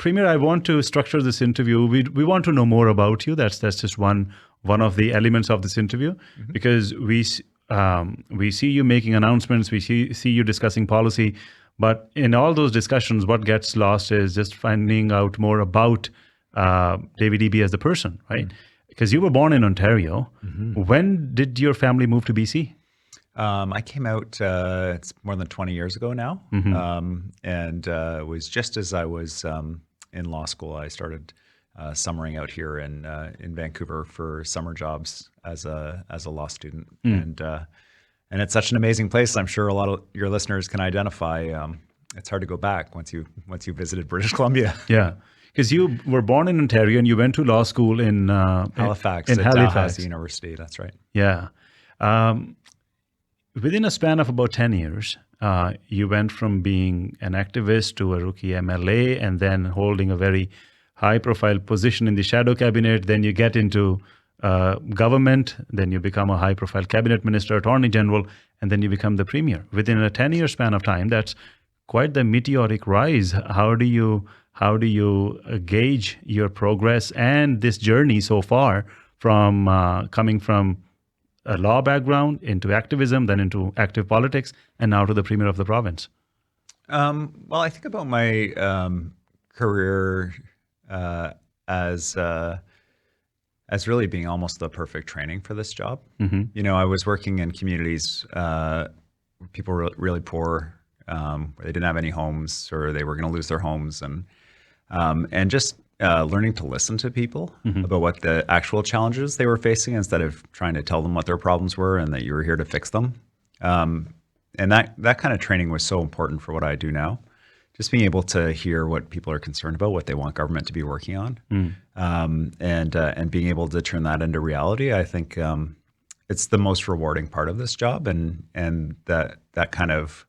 Premier, I want to structure this interview. We want to know more about you. That's just one of the elements of this interview, because we see you making announcements, we see you discussing policy, but in all those discussions, what gets lost is just finding out more about David Eby as the person, right? Because you were born in Ontario. When did your family move to BC? I came out, it's more than 20 years ago now. And it was just as I was in law school, I started summering out here in Vancouver for summer jobs as a law student. And it's such an amazing place. I'm sure a lot of your listeners can identify. It's hard to go back once you visited British Columbia. Yeah. Because you were born in Ontario and you went to law school in Halifax, in at Halifax Dalhousie University. That's right. Yeah. Within a span of about 10 years, you went from being an activist to a rookie MLA, and then holding a very high-profile position in the shadow cabinet. Then you get into government, then you become a high-profile cabinet minister, attorney general, and then you become the premier. Within a 10-year span of time, that's quite the meteoric rise. How do you gauge your progress and this journey so far from coming from a law background into activism, then into active politics, and now to the premier of the province? Well, I think about my career as really being almost the perfect training for this job. You know, I was working in communities where people were really poor, where they didn't have any homes, or they were going to lose their homes, and just learning to listen to people about what the actual challenges they were facing, instead of trying to tell them what their problems were and that you were here to fix them. And that kind of training was so important for what I do now. Just being able to hear what people are concerned about, what they want government to be working on, and being able to turn that into reality. I think it's the most rewarding part of this job, and that kind of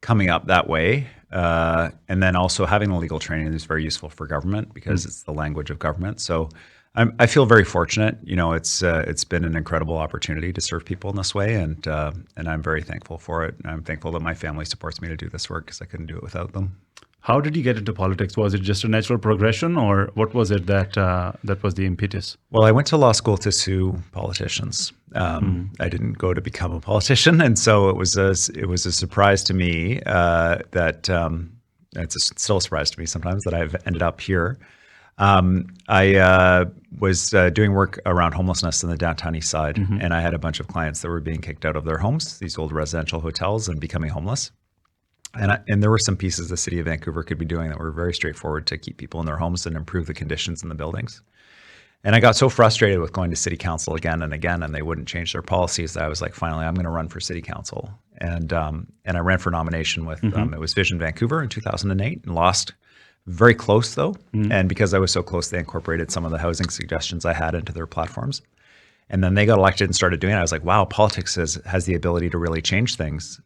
coming up that way, and then also having the legal training is very useful for government, because it's the language of government. So I feel very fortunate. You know, it's been an incredible opportunity to serve people in this way, and I'm very thankful for it. And I'm thankful that my family supports me to do this work, because I couldn't do it without them. How did you get into politics? Was it just a natural progression, or what was it that was the impetus? Well, I went to law school to sue politicians. I didn't go to become a politician, and so it was a surprise to me that it's still a surprise to me sometimes that I've ended up here. I was doing work around homelessness in the downtown east side, and I had a bunch of clients that were being kicked out of their homes, these old residential hotels, and becoming homeless. And there were some pieces the city of Vancouver could be doing that were very straightforward to keep people in their homes and improve the conditions in the buildings. And I got so frustrated with going to city council again and again, and they wouldn't change their policies, that I was like, finally, I'm going to run for city council. And I ran for nomination with, it was Vision Vancouver in 2008, and lost. Very close though. And because I was so close, they incorporated some of the housing suggestions I had into their platforms. And then they got elected and started doing it. I was like, wow, politics has the ability to really change things.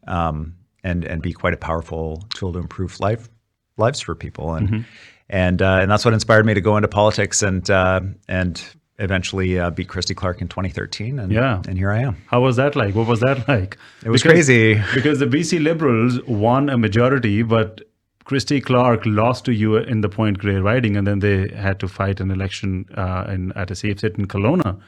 And be quite a powerful tool to improve lives for people, and that's what inspired me to go into politics and eventually beat Christy Clark in 2013, and here I am. How was that like? What was that like? It was crazy, because the BC Liberals won a majority, but Christy Clark lost to you in the Point Grey riding, and then they had to fight an election at a safe seat in Kelowna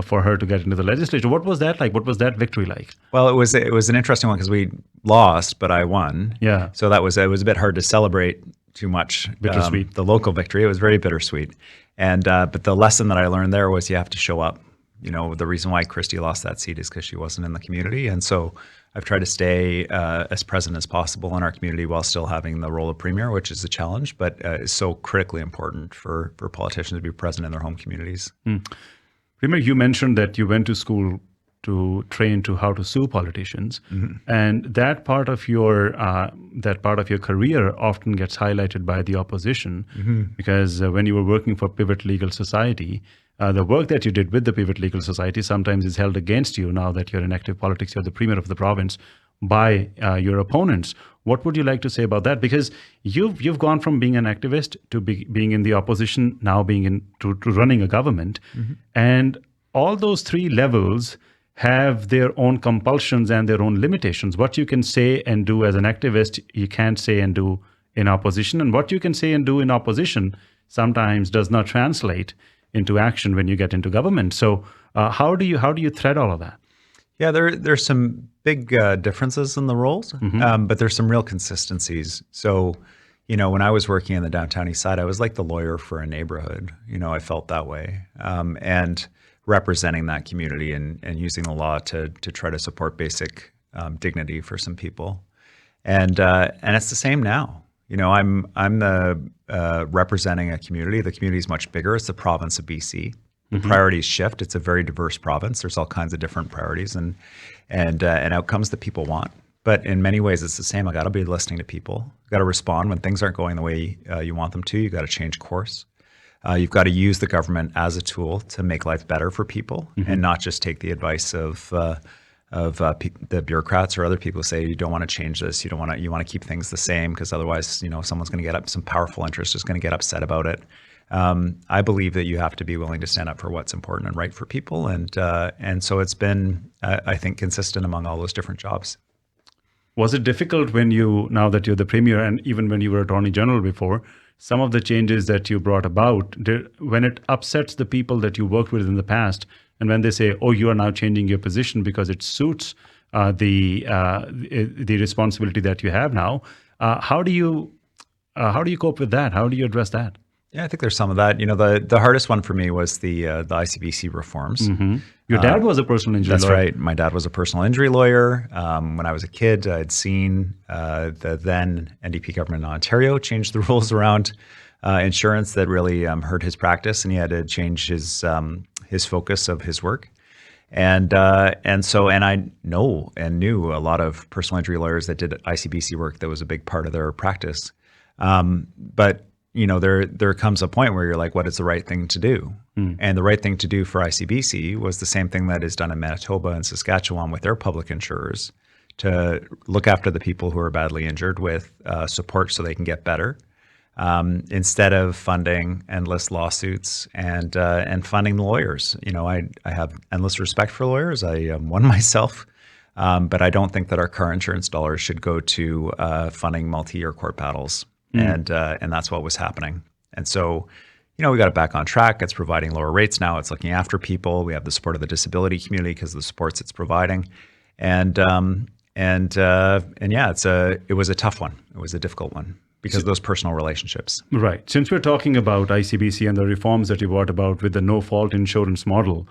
for her to get into the legislature. What was that like? What was that victory like? Well, it was an interesting one, because we lost, but I won. Yeah. So it was a bit hard to celebrate too much. Bittersweet. The local victory. It was very bittersweet. And but the lesson that I learned there was you have to show up. You know, the reason why Christy lost that seat is because she wasn't in the community, and so I've tried to stay as present as possible in our community while still having the role of premier, which is a challenge, but is so critically important for politicians to be present in their home communities. Premier, you mentioned that you went to school to train to how to sue politicians, and that part of your career often gets highlighted by the opposition, because when you were working for Pivot Legal Society, the work that you did with the Pivot Legal Society sometimes is held against you now that you're in active politics, you're the premier of the province, by your opponents. What would you like to say about that? Because you've gone from being an activist to being in the opposition, now being to running a government, and all those three levels have their own compulsions and their own limitations. What you can say and do as an activist, you can't say and do in opposition, and what you can say and do in opposition sometimes does not translate into action when you get into government. So how do you thread all of that? Yeah, there's some big differences in the roles, but there's some real consistencies. So, when I was working in the downtown east side, I was like the lawyer for a neighborhood. I felt that way, and representing that community and using the law to try to support basic dignity for some people. And it's the same now. I'm the representing a community. The community is much bigger. It's the province of BC. The priorities shift. It's a very diverse province. There's all kinds of different priorities and outcomes that people want. But in many ways, it's the same. I got to be listening to people. Got to respond when things aren't going the way you want them to. You got to change course. You've got to use the government as a tool to make life better for people, and not just take the advice of the bureaucrats or other people who say you don't want to change this. You want to keep things the same because otherwise, someone's going to get up. Some powerful interest is going to get upset about it. I believe that you have to be willing to stand up for what's important and right for people, and so it's been, I think, consistent among all those different jobs. Was it difficult now that you're the Premier, and even when you were Attorney General before, some of the changes that you brought about, when it upsets the people that you worked with in the past, and when they say, "Oh, you are now changing your position because it suits the responsibility that you have now," how do you cope with that? How do you address that? Yeah, I think there's some of that. The hardest one for me was the ICBC reforms. Your dad was a personal injury lawyer. That's right. My dad was a personal injury lawyer. When I was a kid, I'd seen the then NDP government in Ontario change the rules around insurance that really hurt his practice, and he had to change his focus of his work. And I know and knew a lot of personal injury lawyers that did ICBC work that was a big part of their practice. But there comes a point where you're like, what is the right thing to do? And the right thing to do for ICBC was the same thing that is done in Manitoba and Saskatchewan with their public insurers, to look after the people who are badly injured with support so they can get better, instead of funding endless lawsuits and funding the lawyers. I have endless respect for lawyers. I am one myself. But I don't think that our car insurance dollars should go to funding multi-year court battles. And that's what was happening. And so, we got it back on track. It's providing lower rates now. It's looking after people. We have the support of the disability community because of the supports it's providing. And yeah, it was a tough one. It was a difficult one because of those personal relationships. Right. Since we're talking about ICBC and the reforms that you brought about with the no-fault insurance model,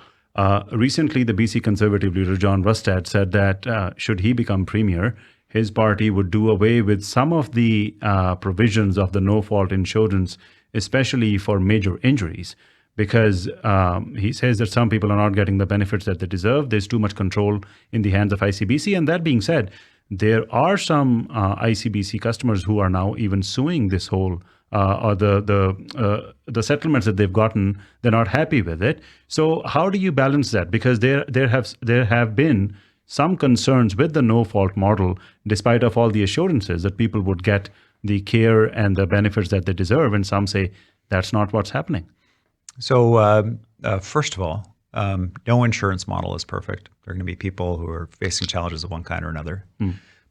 recently the BC Conservative leader John Rustad said that should he become Premier, his party would do away with some of the provisions of the no-fault insurance, especially for major injuries, because he says that some people are not getting the benefits that they deserve. There's too much control in the hands of ICBC. And that being said, there are some ICBC customers who are now even suing this whole or the settlements that they've gotten. They're not happy with it. So how do you balance that? Because there have been some concerns with the no-fault model, despite of all the assurances that people would get the care and the benefits that they deserve. And some say that's not what's happening. So first of all, no insurance model is perfect. There are going to be people who are facing challenges of one kind or another.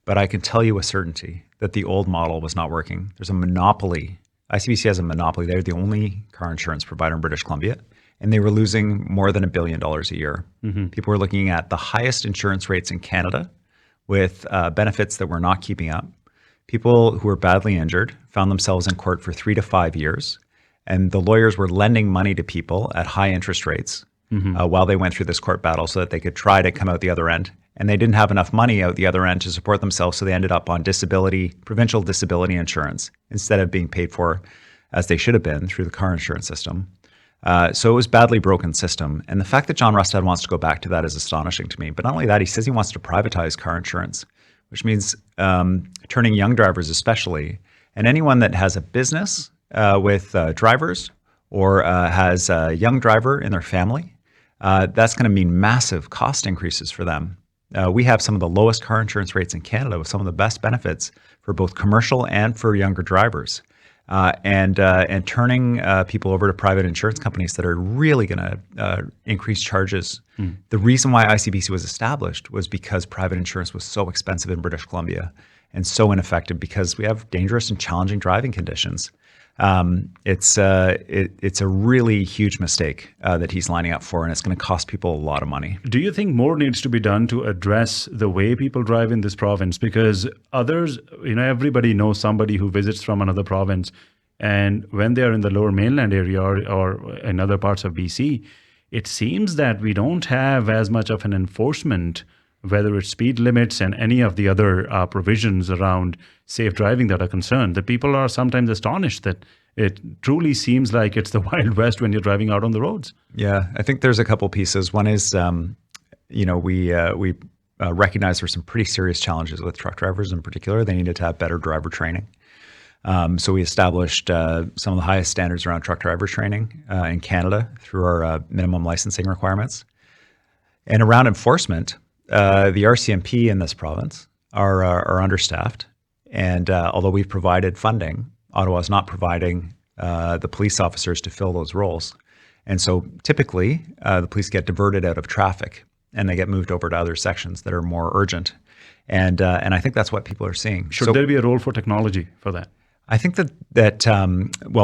But I can tell you with certainty that the old model was not working. There's a monopoly. ICBC has a monopoly. They're the only car insurance provider in British Columbia. And they were losing more than $1 billion a year. People were looking at the highest insurance rates in Canada with benefits that were not keeping up. People who were badly injured found themselves in court for 3 to 5 years. And the lawyers were lending money to people at high interest rates while they went through this court battle so that they could try to come out the other end. And they didn't have enough money out the other end to support themselves. So they ended up on provincial disability insurance instead of being paid for as they should have been through the car insurance system. So it was a badly broken system. And the fact that John Rustad wants to go back to that is astonishing to me. But not only that, he says he wants to privatize car insurance, which means turning young drivers especially, and anyone that has a business with drivers or has a young driver in their family, that's going to mean massive cost increases for them. We have some of the lowest car insurance rates in Canada with some of the best benefits for both commercial and for younger drivers. And turning people over to private insurance companies that are really going to increase charges. The reason why ICBC was established was because private insurance was so expensive in British Columbia. and so ineffective because we have dangerous and challenging driving conditions. It's a really huge mistake that he's lining up for, and it's going to cost people a lot of money. Do you think more needs to be done to address the way people drive in this province? Because others, everybody knows somebody who visits from another province, and when they are in the Lower Mainland area or in other parts of BC, it seems that we don't have as much of an enforcement, whether it's speed limits and any of the other provisions around safe driving that are concerned. The people are sometimes astonished that it truly seems like it's the Wild West when you're driving out on the roads. Yeah, I think there's a couple pieces. One is, we recognize there's some pretty serious challenges with truck drivers in particular. They needed to have better driver training. So we established some of the highest standards around truck driver training in Canada through our minimum licensing requirements. And around enforcement, the RCMP in this province are understaffed. And although we've provided funding, Ottawa is not providing the police officers to fill those roles. And so typically, the police get diverted out of traffic and they get moved over to other sections that are more urgent. And I think that's what people are seeing. Should there be a role for technology for that? I think that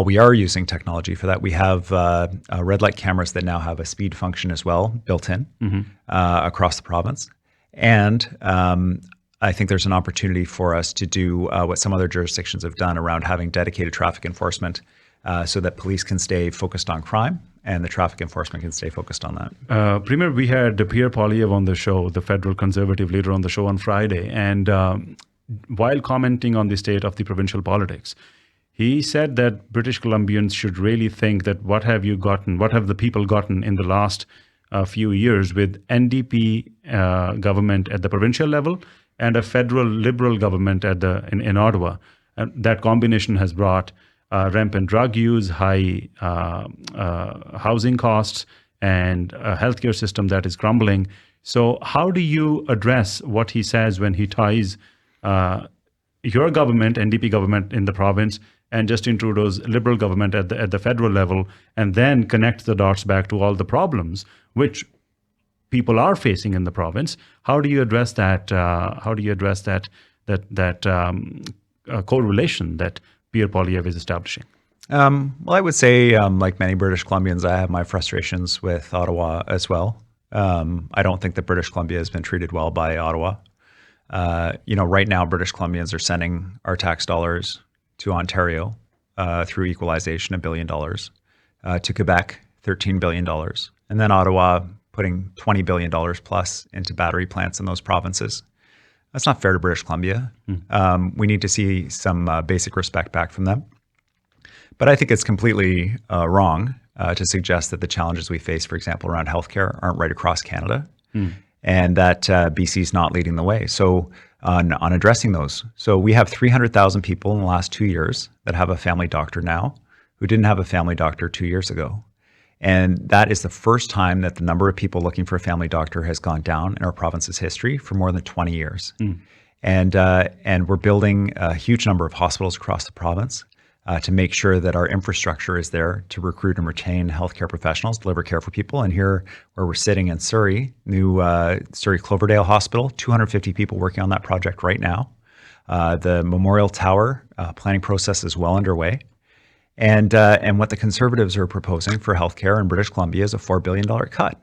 we are using technology for that. We have red light cameras that now have a speed function as well built in across the province. And I think there's an opportunity for us to do what some other jurisdictions have done around having dedicated traffic enforcement so that police can stay focused on crime and the traffic enforcement can stay focused on that. Premier, we had Pierre Poilievre on the show, the federal Conservative leader, on the show on Friday. And while commenting on the state of the provincial politics, he said that British Columbians should really think that what have the people gotten in the last few years with NDP government at the provincial level and a federal Liberal government in Ottawa. And that combination has brought rampant drug use, high housing costs, and a healthcare system that is crumbling. So how do you address what he says when he ties your government, NDP government in the province, and Justin Trudeau's Liberal government at the federal level, and then connect the dots back to all the problems which people are facing in the province? How do you address that? Correlation that Pierre Poilievre is establishing? Well, I would say, like many British Columbians, I have my frustrations with Ottawa as well. I don't think that British Columbia has been treated well by Ottawa. Right now, British Columbians are sending our tax dollars to Ontario through equalization, $1 billion, to Quebec, $13 billion, and then Ottawa putting $20 billion plus into battery plants in those provinces. That's not fair to British Columbia. We need to see some basic respect back from them. But I think it's completely wrong to suggest that the challenges we face, for example, around healthcare aren't right across Canada. And that BC is not leading the way. So on addressing those. So we have 300,000 people in the last 2 years that have a family doctor now who didn't have a family doctor 2 years ago. And that is the first time that the number of people looking for a family doctor has gone down in our province's history for more than 20 years. And we're building a huge number of hospitals across the province to make sure that our infrastructure is there to recruit and retain healthcare professionals, deliver care for people. And here, where we're sitting in Surrey, new Surrey Cloverdale Hospital, 250 people working on that project right now. The Memorial Tower planning process is well underway. And what the Conservatives are proposing for healthcare in British Columbia is a $4 billion cut.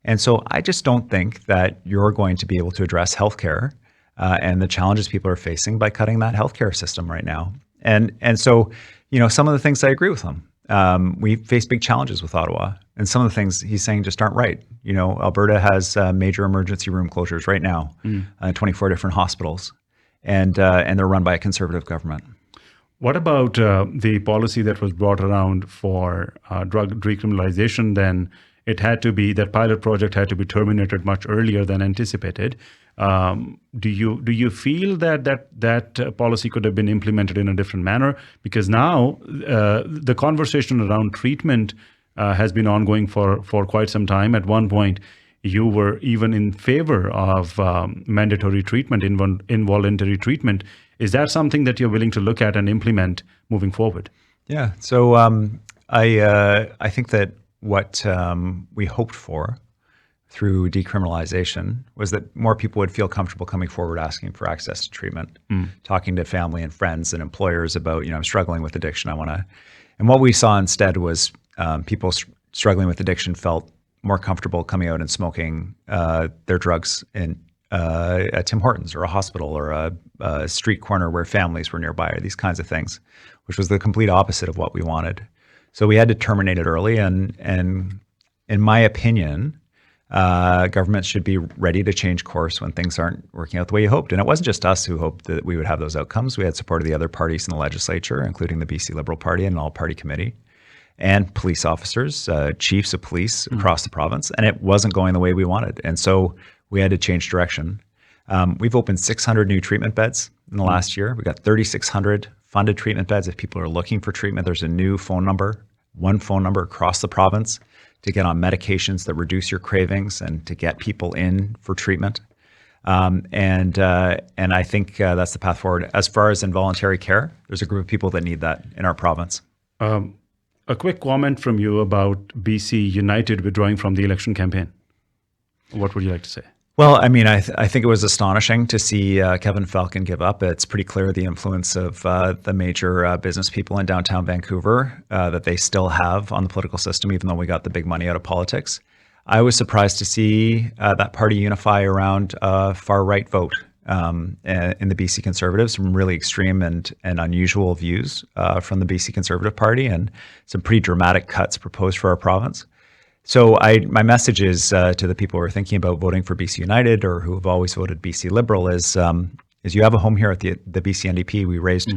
And so I just don't think that you're going to be able to address healthcare and the challenges people are facing by cutting that healthcare system right now. And so, some of the things I agree with him. We face big challenges with Ottawa, and some of the things he's saying just aren't right. Alberta has major emergency room closures right now, 24 different hospitals, and they're run by a Conservative government. What about the policy that was brought around for drug decriminalization? Then that pilot project had to be terminated much earlier than anticipated. Do you feel that policy could have been implemented in a different manner? Because now the conversation around treatment has been ongoing for quite some time. At one point, you were even in favor of mandatory treatment, involuntary treatment. Is that something that you're willing to look at and implement moving forward? Yeah. So I think that what we hoped for through decriminalization was that more people would feel comfortable coming forward asking for access to treatment, talking to family and friends and employers about, I'm struggling with addiction. And what we saw instead was people struggling with addiction felt more comfortable coming out and smoking their drugs in a Tim Hortons or a hospital or a street corner where families were nearby, or these kinds of things, which was the complete opposite of what we wanted. So we had to terminate it early. And in my opinion, governments should be ready to change course when things aren't working out the way you hoped. And it wasn't just us who hoped that we would have those outcomes. We had support of the other parties in the legislature, including the BC Liberal Party and an all-party committee, and police officers, chiefs of police across the province. And it wasn't going the way we wanted. And so we had to change direction. We've opened 600 new treatment beds in the last year. We've got 3,600 funded treatment beds. If people are looking for treatment, there's a new phone number, one phone number across the province to get on medications that reduce your cravings and to get people in for treatment. And I think that's the path forward. As far as involuntary care, there's a group of people that need that in our province. A quick comment from you about BC United withdrawing from the election campaign. What would you like to say? Well, I mean, I think it was astonishing to see Kevin Falcon give up. It's pretty clear the influence of the major business people in downtown Vancouver that they still have on the political system, even though we got the big money out of politics. I was surprised to see that party unify around a far-right vote in the BC Conservatives, some really extreme and unusual views from the BC Conservative Party, and some pretty dramatic cuts proposed for our province. So my message is to the people who are thinking about voting for BC United or who have always voted BC Liberal is you have a home here at the BC NDP. We raised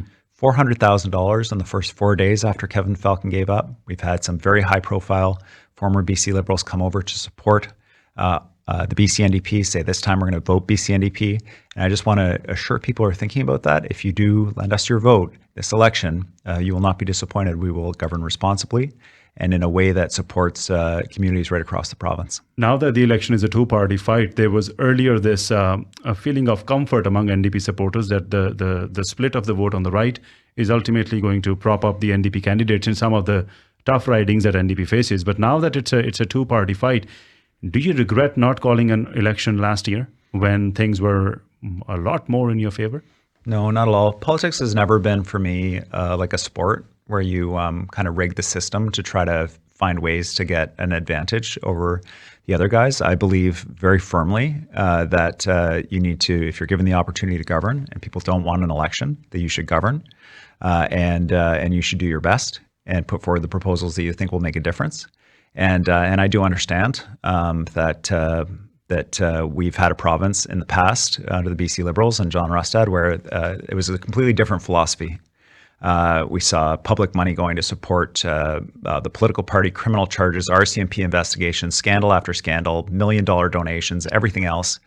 $400,000 in the first 4 days after Kevin Falcon gave up. We've had some very high-profile former BC Liberals come over to support the BC NDP, say this time we're going to vote BC NDP. And I just want to assure people who are thinking about that, if you do lend us your vote this election, you will not be disappointed. We will govern responsibly and in a way that supports communities right across the province. Now that the election is a two-party fight, there was earlier this a feeling of comfort among NDP supporters that the split of the vote on the right is ultimately going to prop up the NDP candidates in some of the tough ridings that NDP faces. But now that it's a two-party fight, do you regret not calling an election last year when things were a lot more in your favor? No, not at all. Politics has never been for me like a sport where you kind of rig the system to try to find ways to get an advantage over the other guys. I believe very firmly that you need to, if you're given the opportunity to govern and people don't want an election, that you should govern and you should do your best and put forward the proposals that you think will make a difference. And I do understand that we've had a province in the past under the BC Liberals and John Rustad where it was a completely different philosophy. We saw public money going to support the political party, criminal charges, RCMP investigations, scandal after scandal, $1 million donations, everything else,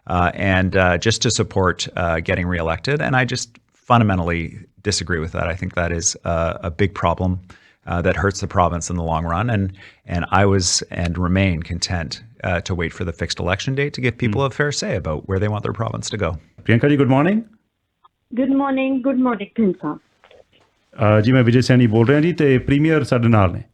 and just to support getting reelected. And I just fundamentally disagree with that. I think that is a big problem that hurts the province in the long run. And I was and remain content to wait for the fixed election date to give people a fair say about where they want their province to go. Priyanka ji, good morning. Good morning, Prince. जी मैं विजय सैनी बोल रहा हूँ जी ते premiere साडे नाल ने.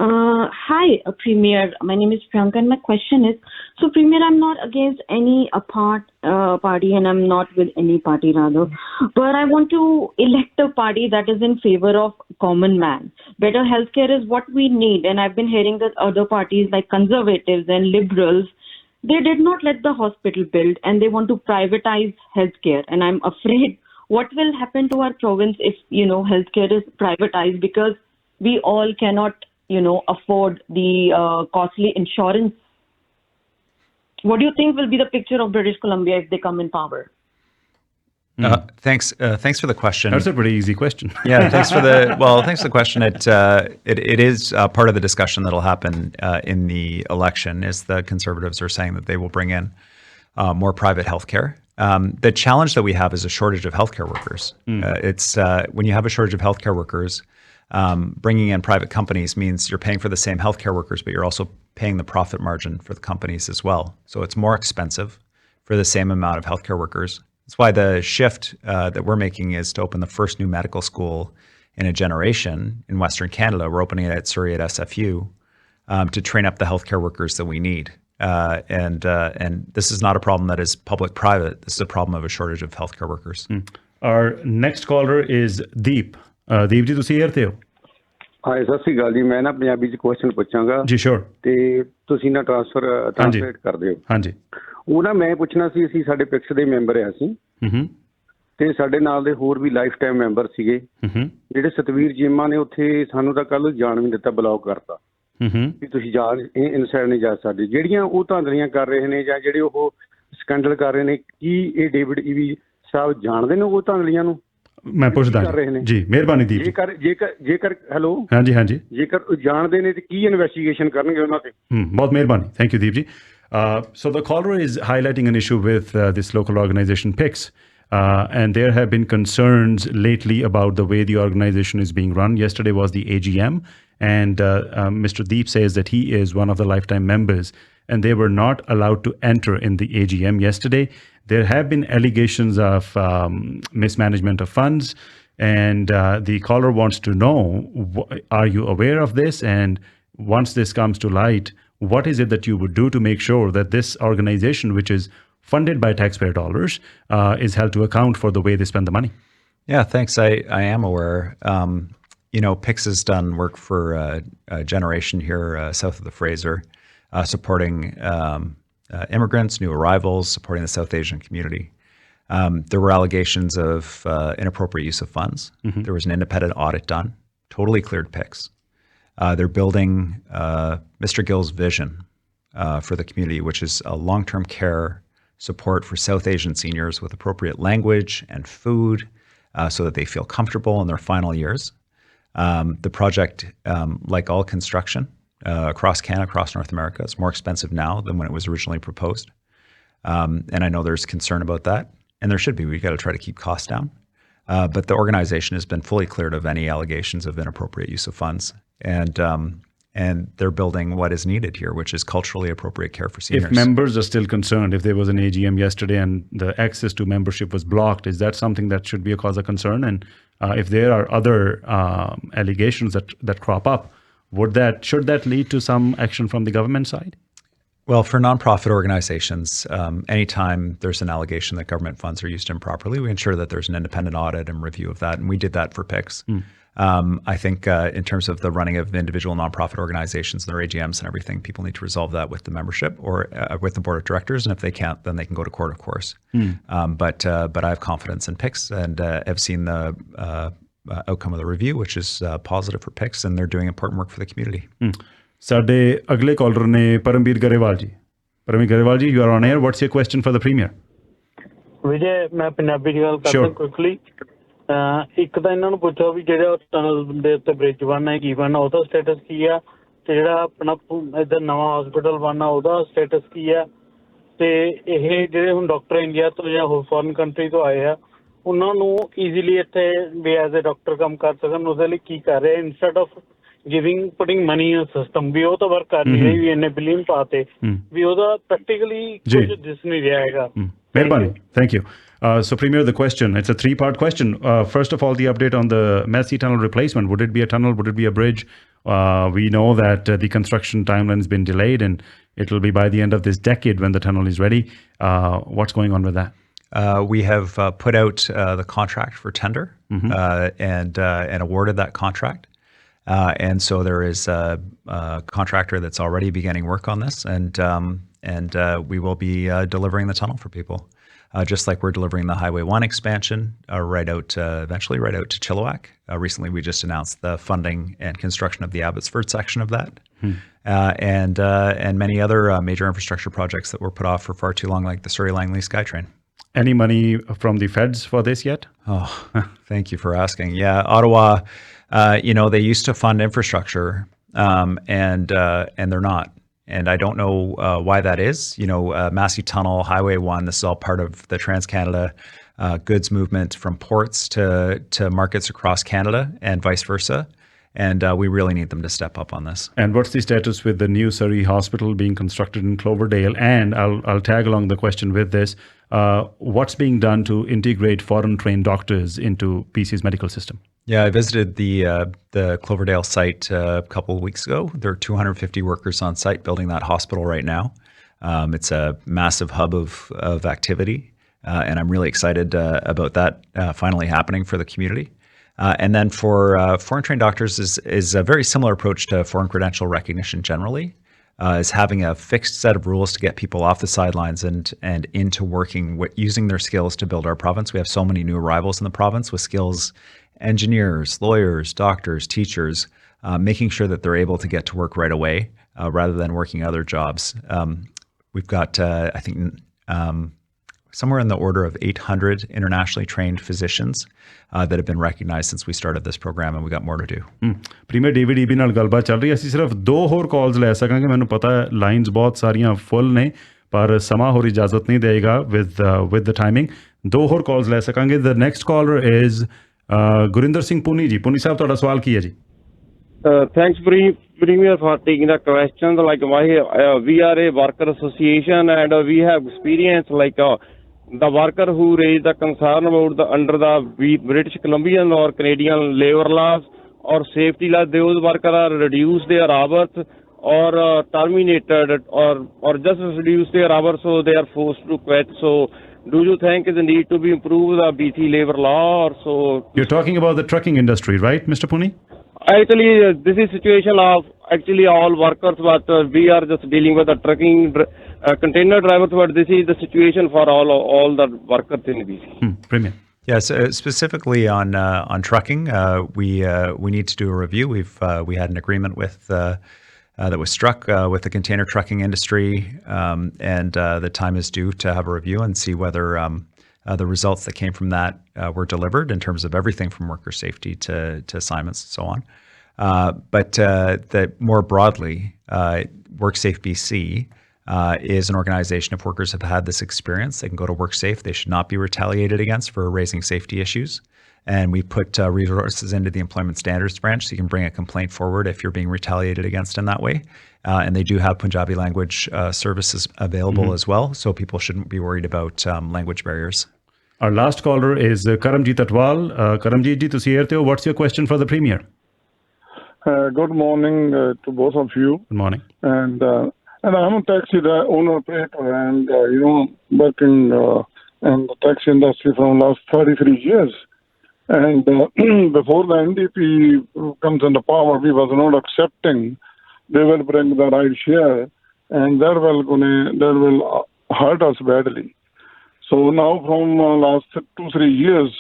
Hi, Premier. My name is Priyanka, and my question is, so Premier, I'm not against any party, and I'm not with any party rather, but I want to elect a party that is in favor of common man. Better healthcare is what we need, and I've been hearing that other parties like conservatives and liberals, they did not let the hospital build, and they want to privatize healthcare, and I'm afraid what will happen to our province if, healthcare is privatized because we all cannot, afford the costly insurance. What do you think will be the picture of British Columbia if they come in power? Thanks for the question. That's a pretty easy question. Yeah, thanks for the question. It is part of the discussion that'll happen in the election. Is the Conservatives are saying that they will bring in more private healthcare. The challenge that we have is a shortage of healthcare workers. It's when you have a shortage of healthcare workers, bringing in private companies means you're paying for the same healthcare workers, but you're also paying the profit margin for the companies as well. So it's more expensive for the same amount of healthcare workers. That's why the shift that we're making is to open the first new medical school in a generation in Western Canada. We're opening it at Surrey at SFU to train up the healthcare workers that we need. And this is not a problem that is public-private. This is a problem of a shortage of healthcare workers. Our next caller is Deep. Deep ਜੀ ਤੁਸੀਂ here ਤੇ ਹੋ? ਹਾਏ ਸਤਿ ਸ਼੍ਰੀ ਅਕਾਲ ਜੀ ਮੈਂ ਨਾ ਪੰਜਾਬੀ ਚ ਕੁਐਸਚਨ ਪੁੱਛਾਂਗਾ ਜੀ ਸ਼ੋਰ ਤੇ ਤੁਸੀਂ ਨਾ ਟ੍ਰਾਂਸਲੇਟ ਕਰਦੇ ਹੋ ਹਾਂਜੀ ਉਹ ਨਾ ਮੈਂ ਪੁੱਛਣਾ ਸੀ ਅਸੀਂ ਸਾਡੇ ਪਿਕਸ ਦੇ ਮੈਂਬਰ ਆ ਅਸੀਂ ਤੇ ਸਾਡੇ ਨਾਲ ਦੇ ਹੋਰ ਵੀ ਲਾਈਫ ਟਾਈਮ ਮੈਂਬਰ ਸੀਗੇ ਜਿਹੜੇ ਸਤਵੀਰ ਜੀਮਾ ਨੇ ਉੱਥੇ ਸਾਨੂੰ ਤਾਂ ਕੱਲ ਜਾਣ ਵੀ ਦਿੱਤਾ ਬਲੌਕ ਕਰਤਾ ਵੀ ਤੁਸੀਂ ਇਨਸਾਈਡ ਨਹੀਂ ਜਾ ਸਕਦੇ ਜਿਹੜੀਆਂ ਉਹ ਧਾਂਦਲੀਆਂ ਕਰ ਰਹੇ ਨੇ ਜਾਂ ਜਿਹੜੇ ਉਹ ਸਕੈਂਡਲ ਕਰ ਰਹੇ ਨੇ ਕੀ ਇਹ ਡੇਵਿਡ ਈਵੀ ਸਾਹਿਬ ਜਾਣਦੇ ਨੇ ਉਹ ਧਾਂਦਲੀਆਂ ਨੂੰ ਮੈਂ ਪੁੱਛਦਾ ਜੀ ਮਿਹਰਬਾਨੀ ਦੀਪ ਜੇਕਰ ਹੈਲੋ ਹਾਂਜੀ ਹਾਂਜੀ ਜੇਕਰ ਉਹ ਜਾਣਦੇ ਨੇ ਤੇ ਕੀ ਇਨਵੈਸਟੀਗੇਸ਼ਨ ਕਰਨਗੇ ਉਹਨਾਂ ਤੇ ਬਹੁਤ ਮਿਹਰਬਾਨੀ ਥੈਂਕ ਯੂ ਦੀਪ ਜੀ so the caller is highlighting an issue with this local organization PICS and there have been concerns lately about the way the organization is being run. Yesterday was the AGM and Mr. Deep says that he is one of the lifetime members and they were not allowed to enter in the AGM yesterday. There have been allegations of mismanagement of funds and the caller wants to know, are you aware of this? And once this comes to light, what is it that you would do to make sure that this organization, which is funded by taxpayer dollars, is held to account for the way they spend the money? Yeah, thanks. I am aware. PICS has done work for a generation here south of the Fraser, supporting immigrants, new arrivals, supporting the South Asian community. There were allegations of inappropriate use of funds. There was an independent audit done, totally cleared PICS. They're building Mr. Gill's vision for the community, which is a long-term care support for South Asian seniors with appropriate language and food so that they feel comfortable in their final years. The project, like all construction across Canada, across North America, is more expensive now than when it was originally proposed. And I know there's concern about that, and there should be. We've got to try to keep costs down. But the organization has been fully cleared of any allegations of inappropriate use of funds. And they're building what is needed here, which is culturally appropriate care for seniors. If members are still concerned, if there was an AGM yesterday and the access to membership was blocked, is that something that should be a cause of concern? And if there are other allegations that crop up, should that lead to some action from the government side? Well, for nonprofit organizations, anytime there's an allegation that government funds are used improperly, we ensure that there's an independent audit and review of that. And we did that for PICS. I think in terms of the running of individual nonprofit organizations, their AGMs and everything, people need to resolve that with the membership or with the board of directors. And if they can't, then they can go to court, of course. But I have confidence in PICS and I've seen the outcome of the review, which is positive for PICS, and they're doing important work for the community. ਸਾਡੇ ਅਗਲੇ collar ਨੇ ਪਰਮਵੀਰ ਗਰੇਵਾਲ ਜੀ you are on air. What's your question for the Premier? Vijay ਮੈਂ ਪੰਜਾਬੀ ਦੀ ਗੱਲ ਕਰਦਾ quickly ਇੱਕ ਤਾਂ ਇਹਨਾਂ ਨੂੰ ਪੁੱਛੋ ਵੀ ਜਿਹੜਾ ਟਨਲ ਦੇ ਉੱਤੇ ਬ੍ਰਿਜ ਬਣਨਾ ਹੈ ਕੀ ਬਣਨਾ ਉਹਦਾ ਸਟੇਟਸ ਕੀ ਆ ਤੇ ਜਿਹੜਾ ਆਪਣਾ ਇੱਧਰ ਨਵਾਂ ਹਸਪੀਟਲ ਬਣਨਾ ਉਹਦਾ ਸਟੇਟਸ ਕੀ ਆ ਤੇ ਇਹ ਜਿਹੜੇ ਹੁਣ ਡਾਕਟਰ ਇੰਡੀਆ ਤੋਂ ਜਾਂ ਹੋਰ ਫੋਰਨ ਕੰਟਰੀ ਤੋਂ ਆਏ ਆ ਉਹਨਾਂ ਨੂੰ ਈਜ਼ੀਲੀ ਇੱਥੇ ਵੀ ਐਜ਼ ਏ ਡਾਕਟਰ ਕੰਮ ਕਰ ਸਕਣ ਉਹਦੇ ਲਈ ਕੀ ਕਰ ਰਹੇ instead of putting money in the system ਵੀ ਉਹ ਤਾਂ ਵਰਕ ਕਰ ਨਹੀਂ ਰਹੀ ਵੀ ਇੰਨੇ ਬਿਲੀਅਨ ਪਾਤੇ ਵੀ ਉਹਦਾ ਪ੍ਰੈਕਟੀਕਲੀ ਕੁਝ ਦਿਸ ਨਹੀਂ ਰਿਹਾ ਹੈਗਾ ਮਿਹਰਬਾਨੀ thank you So Premier, the question, it's a three-part question. First of all, the update on the Messi tunnel replacement. Would it be a tunnel? Would it be a bridge? We know that the construction timeline has been delayed and it will be by the end of this decade when the tunnel is ready. What's going on with that? We have put out the contract for tender and awarded that contract. And so there is a contractor that's already beginning work on this, and we will be delivering the tunnel for people, just like we're delivering the Highway 1 expansion eventually right out to Chilliwack. Recently, we just announced the funding and construction of the Abbotsford section of that, and many other major infrastructure projects that were put off for far too long, like the Surrey-Langley SkyTrain. Any money from the feds for this yet? Oh, thank you for asking. Yeah, Ottawa. They used to fund infrastructure, and they're not. And I don't know why that is. Massey Tunnel, Highway 1, this is all part of the Trans-Canada goods movement from ports to markets across Canada and vice versa. And we really need them to step up on this. And what's the status with the new Surrey Hospital being constructed in Cloverdale? And I'll tag along the question with this. What's being done to integrate foreign trained doctors into BC's medical system? Yeah, I visited the Cloverdale site a couple of weeks ago. There are 250 workers on site building that hospital right now. It's a massive hub of activity, and I'm really excited about that finally happening for the community. And then for foreign trained doctors is a very similar approach to foreign credential recognition generally. Is having a fixed set of rules to get people off the sidelines and into working using their skills to build our province. We have so many new arrivals in the province with skills, engineers, lawyers, doctors, teachers, making sure that they're able to get to work right away rather than working other jobs. We've got, I think, somewhere in the order of 800 internationally trained physicians that have been recognized since we started this program, and we got more to do. Premier David Eby ਨਾਲ ਗੱਲਬਾਤ ਚੱਲ ਰਹੀ ਹੈ। ਅਸੀਂ ਸਿਰਫ 2 ਹੋਰ ਕਾਲਸ ਲੈ ਸਕਾਂਗੇ। ਮੈਨੂੰ ਪਤਾ ਹੈ ਲਾਈਨਸ ਬਹੁਤ ਸਾਰੀਆਂ ਫੁੱਲ ਨੇ, ਪਰ ਸਮਾਂ ਹੋਰ ਇਜਾਜ਼ਤ ਨਹੀਂ ਦੇਗਾ with the timing। 2 ਹੋਰ ਕਾਲਸ ਲੈ ਸਕਾਂਗੇ। The next caller is Gurinder Singh ਪੁਨੀ ਜੀ। ਪੁਨੀ ਸਾਹਿਬ, ਤੁਹਾਡਾ ਸਵਾਲ ਕੀ ਹੈ ਜੀ? Thanks, Premier, for taking the questions. Like, we are a worker association, and we have experience like the worker who raised the concern about under the British Columbian or Canadian labor laws or safety laws. Those workers are reduced their hours or terminated or just reduce their hours, so they are forced to quit. So do you think the need to be improved the BC labor law or so? You're talking about the trucking industry, right, Mr. Puni? Actually, this is situation of actually all workers, but we are just dealing with the trucking container drivers, but this is the situation for all the workers in BC. Premier. Yes, specifically on trucking, we need to do a review. We had an agreement with that was struck with the container trucking industry, and the time is due to have a review and see whether the results that came from that were delivered in terms of everything from worker safety to assignments and so on. But that more broadly, WorkSafe BC is an organization. If workers have had this experience, they can go to WorkSafe. They should not be retaliated against for raising safety issues. And we put resources into the Employment Standards Branch, so you can bring a complaint forward if you're being retaliated against in that way. And they do have Punjabi language services available as well, so people shouldn't be worried about language barriers. Our last caller is Karamjit Atwal. Karamjit ji, ਤੁਸੀਂ here what's your question for the Premier? Good morning to both of you. Good morning. And I'm a taxi owner operator, and working in the taxi industry from last 33 years. And before the NDP comes into power, we was not accepting they will bring the ride share, and that will hurt us badly. So now from last 2-3 years,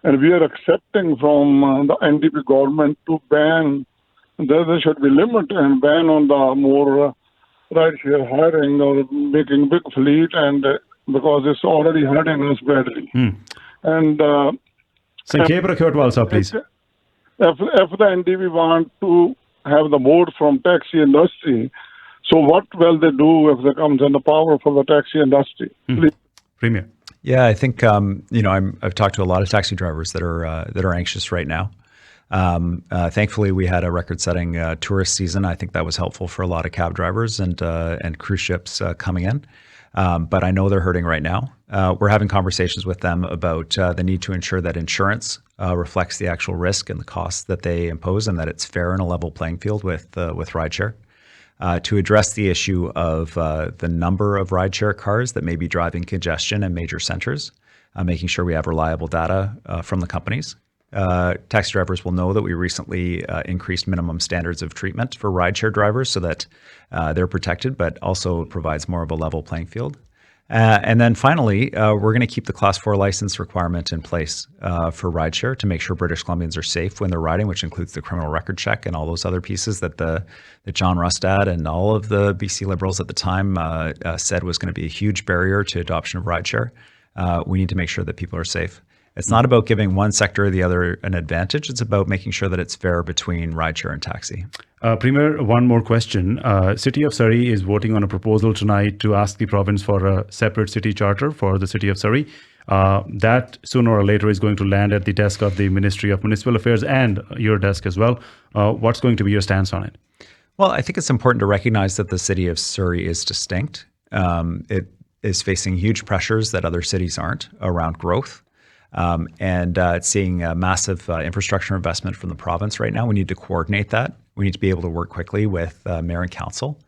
and we are accepting from the NDP government to ban. There should be limit and ban on the more ride share hiring or making big fleet, and because it's already hurting us badly. And Sankhep rakhiyo Atwal sahab, please. If the NDP want to have the board from taxi industry, so what will they do if they comes in the power for the taxi industry? Please. Premier. Yeah, I think I've talked to a lot of taxi drivers that are anxious right now. Thankfully, we had a record-setting tourist season. I think that was helpful for a lot of cab drivers and cruise ships coming in. But I know they're hurting right now. We're having conversations with them about the need to ensure that insurance reflects the actual risk and the costs that they impose, and that it's fair and a level playing field with rideshare. To address the issue of the number of rideshare cars that may be driving congestion in major centers, making sure we have reliable data from the companies. Taxi drivers will know that we recently increased minimum standards of treatment for rideshare drivers so that they're protected, but also provides more of a level playing field. And then finally, we're going to keep the Class 4 license requirement in place for rideshare to make sure British Columbians are safe when they're riding, which includes the criminal record check and all those other pieces that John Rustad and all of the BC Liberals at the time said was going to be a huge barrier to adoption of rideshare. We need to make sure that people are safe. It's not about giving one sector or the other an advantage. It's about making sure that it's fair between rideshare and taxi. Premier, one more question. City of Surrey is voting on a proposal tonight to ask the province for a separate city charter for the City of Surrey. That sooner or later is going to land at the desk of the Ministry of Municipal Affairs and your desk as well. What's going to be your stance on it? Well, I think it's important to recognize that the City of Surrey is distinct. It is facing huge pressures that other cities aren't around growth. and seeing a massive infrastructure investment from the province right now. We need to coordinate that. We need to be able to work quickly with mayor and council.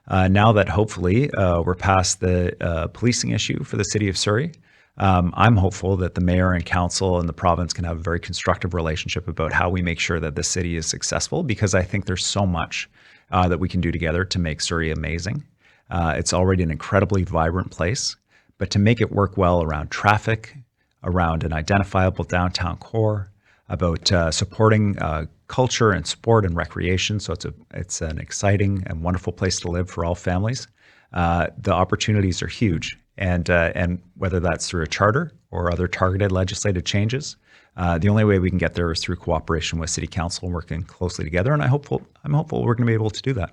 Now that hopefully we're past the policing issue for the city of Surrey, I'm hopeful that the mayor and council and the province can have a very constructive relationship about how we make sure that the city is successful, because I think there's so much that we can do together to make Surrey amazing. It's already an incredibly vibrant place, but to make it work well around traffic, around an identifiable downtown core, about supporting culture and sport and recreation, so it's an exciting and wonderful place to live for all families. The opportunities are huge, and whether that's through a charter or other targeted legislative changes, the only way we can get there is through cooperation with City Council and working closely together. And I'm hopeful we're going to be able to do that.